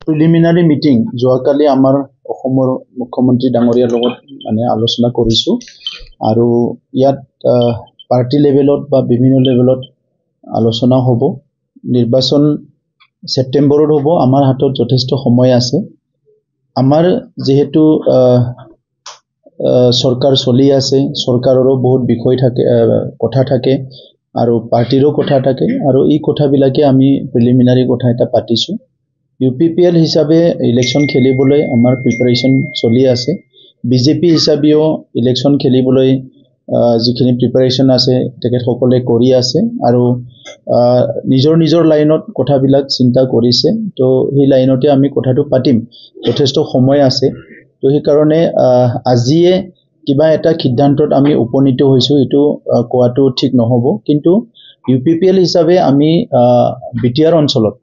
Preliminary meeting যোৱাকালি আমাৰ অসমৰ মুখ্যমন্ত্ৰী ডাঙৰীয়াৰ লগত আলোচনা কৰিছো আৰু ইয়াত পাৰ্টি লেভেলত বা বিভিন্ন লেভেলত আলোচনা হ'ব। নিৰ্বাচন সেপ্টেম্বৰত হ'ব। আমাৰ হাতত যথেষ্ট সময় আছে। আমাৰ যেহেতু চৰকাৰ চলি আছে, চৰকাৰৰো বহুত বিষয় থাকে, কথা থাকে আৰু পাৰ্টিৰো কথা থাকে আৰু এই কথাবিলাকে আমি প্ৰিলিমিনাৰী কথা এটা পাতিছো। UPPL হিসাবে ইলেকশন খেলিবলৈ আমাৰ প্ৰিপাৰেচন চলি আছে। বিজেপি হিসাবেও ইলেকশন খেলিবলৈ যিখিনি প্ৰিপাৰেচন আছে তেখেতসকলে কৰি আছে আৰু নিজৰ নিজৰ লাইনত কথাবিলাক চিন্তা কৰিছে। তো সেই লাইনতে আমি কথাটো পাতিম। যথেষ্ট সময় আছে। তো সেইকাৰণে আজিয়ে কিবা এটা সিদ্ধান্তত আমি উপনীত হৈছো, এইটো কোৱাটো ঠিক নহ'ব। কিন্তু UPPL হিসাবে আমি বিটিআৰ অঞ্চলত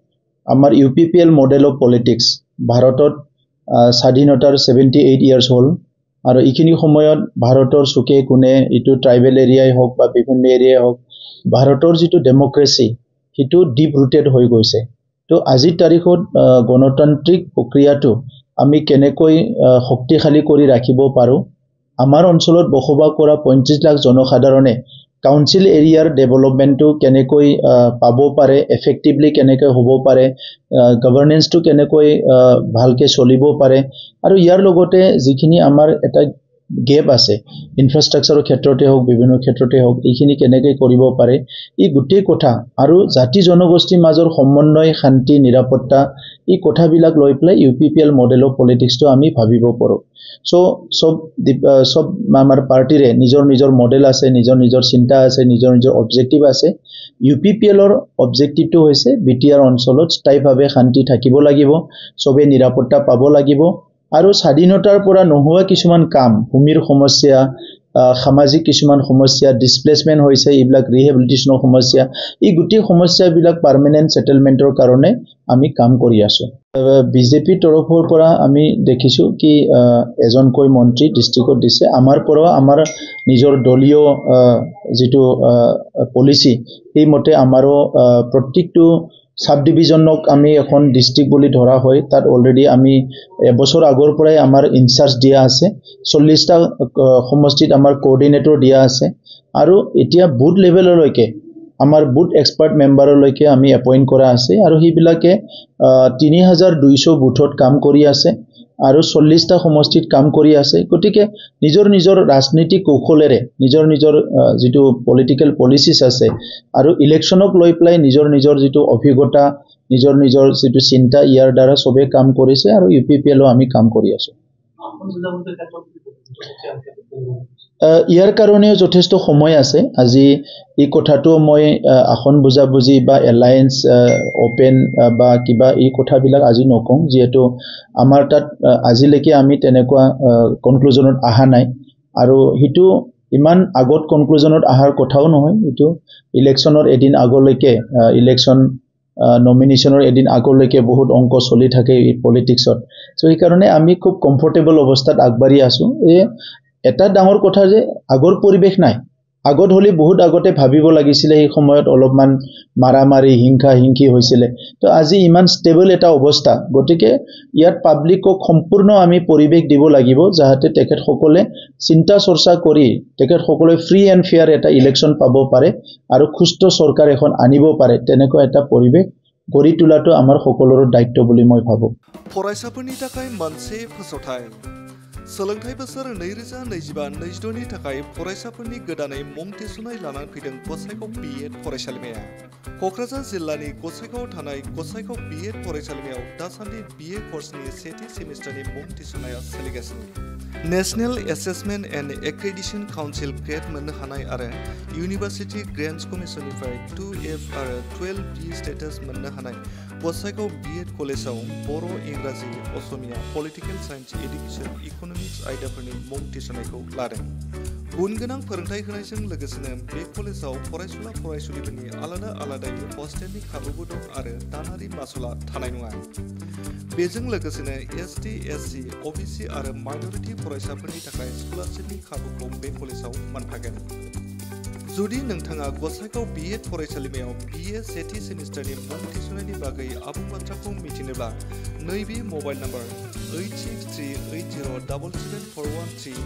আমাৰ UPPL মডেল অফ পলিটিক্স ভাৰতত স্বাধীনতাৰ 78 ইয়াৰ্ছ হ'ল আৰু এইখিনি সময়ত ভাৰতৰ চুকে কোণে এইটো ট্ৰাইবেল এৰিয়াই হওক বা বিভিন্ন এৰিয়াই হওক, ভাৰতৰ যিটো ডেমক্ৰেসি সেইটো ডিপ ৰুটেড হৈ গৈছে। তো আজিৰ তাৰিখত গণতান্ত্ৰিক প্ৰক্ৰিয়াটো আমি কেনেকৈ শক্তিশালী কৰি ৰাখিব পাৰো, আমাৰ অঞ্চলত বসবাস কৰা 25 লাখ জনসাধাৰণে কাউন্সিল এৰিয়াৰ ডেভেলপমেন্টটো কেনেকৈ পাব পাৰে, এফেক্টিভলি কেনেকৈ হ'ব পাৰে, গভৰ্নেন্সটো কেনেকৈ ভালকে চলিব পাৰে আৰু ইয়াৰ লগতে যিখিনি আমাৰ এটা গেপ আছে ইনফ্ৰাষ্ট্ৰাকচাৰৰ ক্ষেত্ৰতে হওক, বিভিন্ন ক্ষেত্ৰতে হওক, এইখিনি কেনেকৈ কৰিব পাৰে, এই গোটেই কথা আৰু জাতি জনগোষ্ঠীৰ মাজৰ সমন্বয়, শান্তি, নিৰাপত্তা, এই কথাবিলাক লৈ পেলাই UPPL মডেল অফ পলিটিক্সটো আমি ভাবিব পাৰো। সব আমাৰ পাৰ্টিৰে নিজৰ নিজৰ মডেল আছে, নিজৰ নিজৰ চিন্তা আছে, নিজৰ নিজৰ অবজেক্টিভ আছে। UPPLৰ অবজেক্টিভটো হৈছে বিটিআৰ অঞ্চলত স্থায়ীভাৱে শান্তি থাকিব লাগিব, সবে নিৰাপত্তা পাব লাগিব আৰু স্বাধীনতাৰ পৰা নোহোৱা কিছুমান কাম, ভূমিৰ সমস্যা, সামাজিক কিছুমান সমস্যা, ডিসপ্লেসমেন্ট হৈছে, এইবিলাক ৰিহেবিলিটেশনৰ সমস্যা, এই গোটেই সমস্যাবিলাক পাৰ্মানেন্ট সেটেলমেন্টৰ কাৰণে আমি কাম কৰি আছো। বিজেপি তৰফৰ পৰা আমি দেখিছো কি এজনকৈ মন্ত্ৰী ডিস্ট্ৰিক্টত দিছে। আমাৰ পৰা আমাৰ নিজৰ দলীয় যিটো পলিচি সেই মতে আমাৰো প্ৰত্যেকটো সাব ডিভিজনক আমি এখন ডিস্ট্ৰিক্ট বুলি ধৰা হয়। তাত অলৰেডি আমি এবছৰ আগৰ পৰাই আমাৰ ইনচাৰ্জ দিয়া আছে। 40টা সমষ্টিত আমাৰ কোঅৰ্ডিনেটৰ দিয়া আছে আৰু এতিয়া বুথ লেভেললৈকে আমাৰ বুথ এক্সপাৰ্ট মেম্বাৰলৈকে আমি এপইণ্ট কৰা আছে আৰু সেইবিলাকে 3200 বুথত কাম কৰি আছে আৰু 40টা সমষ্টিত কাম কৰি আছে। গতিকে নিজৰ নিজৰ ৰাজনৈতিক কৌশলেৰে নিজৰ নিজৰ যিটো পলিটিক্যাল পলিচিছ আছে আৰু ইলেকশ্যনক লৈ পেলাই নিজৰ নিজৰ যিটো অভিজ্ঞতা, নিজৰ নিজৰ যিটো চিন্তা, ইয়াৰ দ্বাৰা সবে কাম কৰিছে আৰু UPPLও আমি কাম কৰি আছো। ইয়াৰ কাৰণেও যথেষ্ট সময় আছে। আজি এই কথাটো মই আসন বুজাবুজি বা এলায়েন্স ওপেন বা কিবা এই কথাবিলাক আজি নকওঁ, যিহেতু আমাৰ তাত আজিলৈকে আমি তেনেকুৱা কনক্লুজনত অহা নাই আৰু সেইটো ইমান আগত কনক্লুজনত অহাৰ কথাও নহয়। এইটো ইলেকশ্যনৰ এদিন আগলৈকে, ইলেকশ্যন নমিনেশ্যনৰ এদিন আগলৈকে বহুত অংক চলি থাকে এই পলিটিক্সত। সো সেইকাৰণে আমি খুব কমফৰ্টেবল অৱস্থাত আগবাঢ়ি আছো। এটা ডাঙৰ কথা যে আগৰ পৰিৱেশ নাই। আগত হলে বহুত আগতে ভাবিব লাগিছিলে, সেই সময়ত অলপমান মাৰামাৰি, হিংসা হিংসি হৈছিলে। তো আজি ইমান ষ্টেবল এটা অৱস্থা, গতিকে ইয়াত পাব্লিকক সম্পূৰ্ণ আমি পৰিৱেশ দিব লাগিব যাতে তেখেতসকলে চিন্তা চৰ্চা কৰি তেখেতসকলে ফ্ৰী এণ্ড ফেয়াৰ এটা ইলেকশ্যন পাব পাৰে আৰু সুস্থ চৰকাৰ এখন আনিব পাৰে। তেনেকুৱা এটা পৰিৱেশ গঢ়ি তোলাটো আমাৰ সকলোৰে দায়িত্ব বুলি মই ভাবো। फरायसाफोरनि थाखाय मोनसे फोसावथाय। सोलोंथाइ बोसोर 2025-26 नि थाखाय फरायसाफोरनि गोदानै मुं थिसननाय लानानै फैदों गसाइगाव BEd फरायसालिमाया। क'क्राझार जिल्लानि गसाइगावआव थानाय गसाइगाव BEd फरायसालिमायाव दासान्दि BA कर्सनि सेथि सेमिस्टारनि मुं थिसननाया सोलिगासिनो। National assessment end accreditation council grade मोननो हानाय आरो इउनिभार्सिटि ग्रेन्टस कमिसननिफ्राय 2F आरो 12B स्टेटास मोननो हानाय गसाइगाव BEd कलेजाव बर', इंराजि, Asamiya, political science, education, economics आयदाफोरनि मुं थिसननायखौ लादों। गुन गोनां फोरोंथाय होनायजों लोगोसेनो बे कलेजाव फरायसुला फरायसुलिफोरनि आलादा आलादायै हस्टेलनि खाबुबो दं आरो दानारि मासुलआ थानाय नङा। बेजों लोगोसेनो ST, SC, OBC आरो माइनरिटि फरायसाफोरनि थाखाय स्कलारशिपनि खाबुखौ बे कलेजाव मोनफागोन। जुदि नोंथाङा गसाइगाव B.Ed फरायसालिमायाव BA सेथि सेमिस्टारनि मुं थिसननायनि बागै आबुं बाथ्राखौ मिथिनोब्ला नैबे मबाइल नाम्बार 8638077413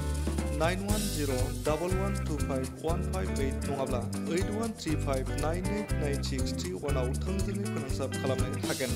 9101125158 नङाब्ला 8135989631 आव थोंजोङै फोनांजाब खालामनो हागोन।